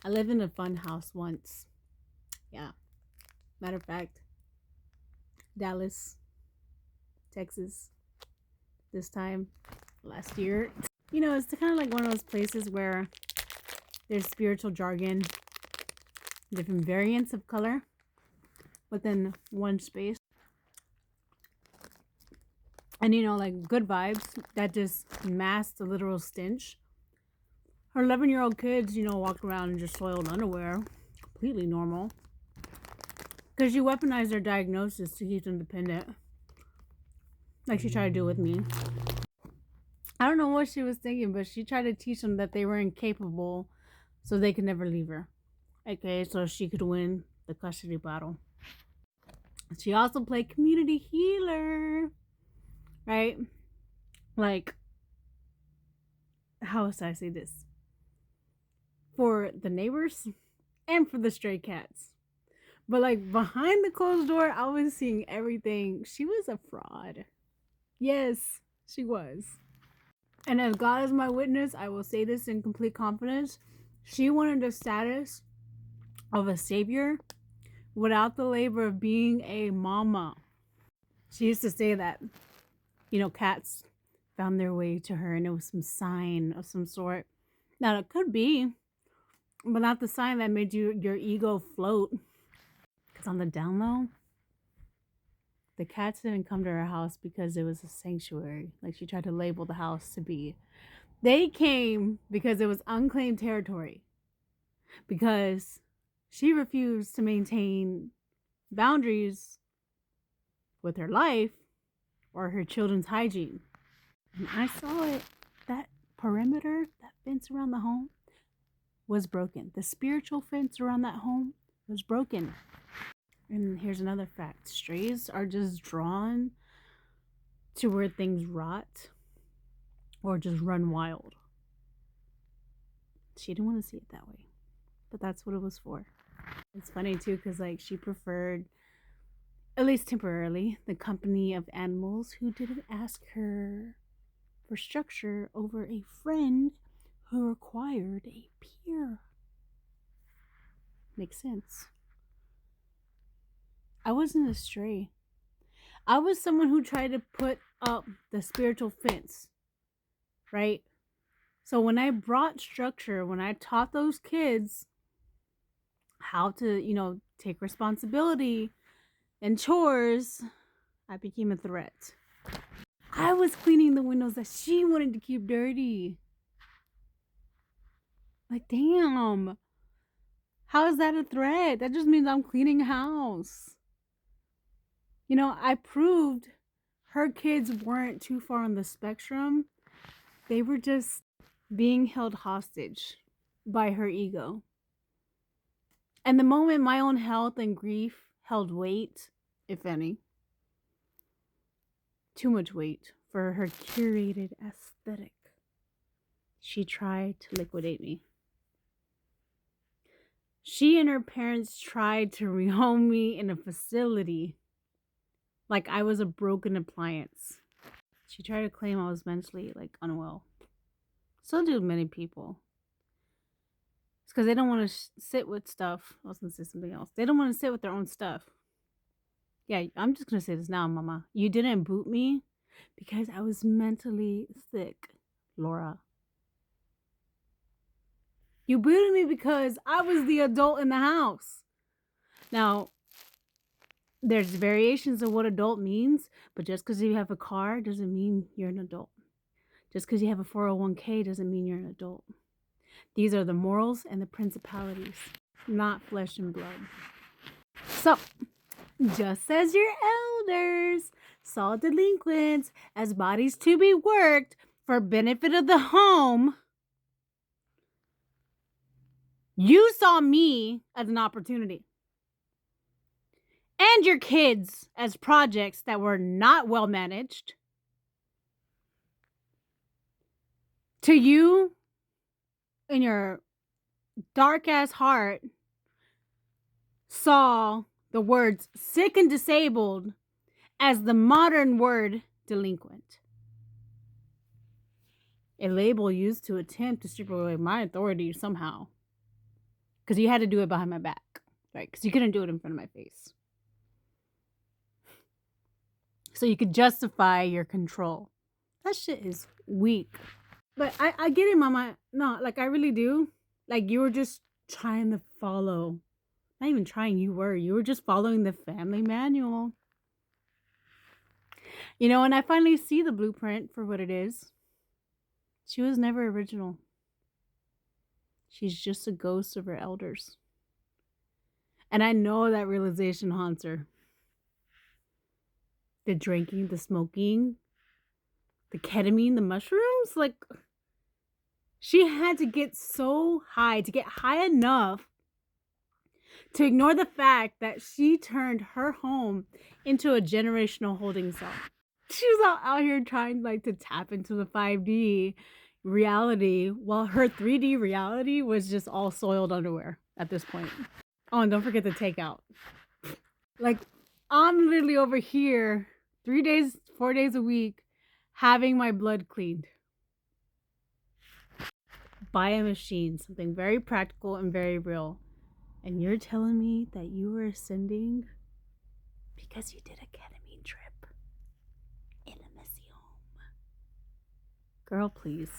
I lived in a fun house once. Yeah. Matter of fact, Dallas, Texas, this time last year. It's kind of like one of those places where there's spiritual jargon, different variants of color within one space. And like good vibes that just mask the literal stench. Her 11-year-old kids, walk around in just soiled underwear. Completely normal. Because you weaponize their diagnosis to keep them dependent. Like she tried to do with me. I don't know what she was thinking, but she tried to teach them that they were incapable so they could never leave her. Okay, so she could win the custody battle. She also played community healer. Right? Like, how would I say this? For the neighbors and for the stray cats. But like behind the closed door, I was seeing everything. She was a fraud. Yes, she was. And as God is my witness, I will say this in complete confidence. She wanted the status of a savior without the labor of being a mama. She used to say that, cats found their way to her and it was some sign of some sort. Now, it could be, but not the sign that made your ego float. Because on the down low, the cats didn't come to her house because it was a sanctuary, like she tried to label the house to be. They came because it was unclaimed territory. Because she refused to maintain boundaries with her life or her children's hygiene. And I saw it. That perimeter, that fence around the home was broken. The spiritual fence around that home was broken. And here's another fact. Strays are just drawn to where things rot or just run wild. She didn't want to see it that way. But that's what it was for. It's funny too, because like she preferred, at least temporarily, the company of animals who didn't ask her for structure over a friend who required a peer. Makes sense. I wasn't a stray. I was someone who tried to put up the spiritual fence, right? So when I brought structure, when I taught those kids how to, take responsibility and chores, I became a threat. I was cleaning the windows that she wanted to keep dirty. Like, damn. How is that a threat? That just means I'm cleaning a house. I proved her kids weren't too far on the spectrum. They were just being held hostage by her ego. And the moment my own health and grief held weight, if any, too much weight for her curated aesthetic, she tried to liquidate me. She and her parents tried to rehome me in a facility like I was a broken appliance. She tried to claim I was mentally unwell. So do many people. It's because they don't want to sit with stuff. I was going to say something else. They don't want to sit with their own stuff. Yeah, I'm just going to say this now, Mama. You didn't boot me because I was mentally sick, Laura. You booted me because I was the adult in the house. Now, there's variations of what adult means, but just because you have a car doesn't mean you're an adult. Just because you have a 401k doesn't mean you're an adult. These are the morals and the principalities, not flesh and blood. So, just as your elders saw delinquents as bodies to be worked for benefit of the home, you saw me as an opportunity. And your kids as projects that were not well managed. To you, in your dark ass heart, saw the words sick and disabled as the modern word delinquent. A label used to attempt to strip away my authority somehow. Because you had to do it behind my back, right? Because you couldn't do it in front of my face. So you could justify your control. That shit is weak. But I get it, Mama. No, like, I really do. Like, you were just trying to follow. Not even trying, you were just following the family manual. You know, and I finally see the blueprint for what it is. She was never original. She's just a ghost of her elders. And I know that realization haunts her. The drinking, the smoking, the ketamine, the mushrooms. Like, she had to get so high, to get high enough to ignore the fact that she turned her home into a generational holding cell. She was out here trying, like, to tap into the 5D reality while her 3D reality was just all soiled underwear at this point. Oh, and don't forget the takeout. Like, I'm literally over here 3 days, 4 days a week having my blood cleaned by a machine, something very practical and very real. And you're telling me that you were ascending because you did a ketamine trip in a messy home. Girl, please.